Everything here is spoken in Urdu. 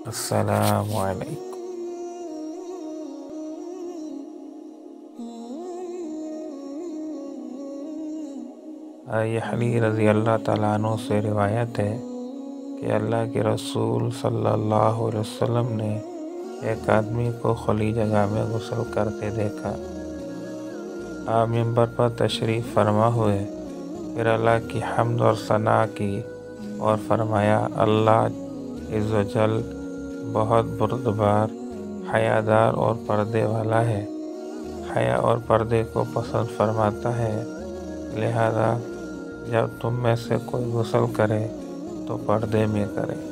السلام علیکم۔ علی رضی اللہ تعالیٰ عنہ سے روایت ہے کہ اللہ کے رسول صلی اللہ علیہ وسلم نے ایک آدمی کو کھلی جگہ میں غسل کرتے دیکھا۔ آپ منبر پر تشریف فرما ہوئے، پھر اللہ کی حمد اور ثنا کی اور فرمایا، اللہ عز و جل بہت بردبار، حیادار اور پردے والا ہے، حیا اور پردے کو پسند فرماتا ہے، لہذا جب تم میں سے کوئی غسل کرے تو پردے میں کرے۔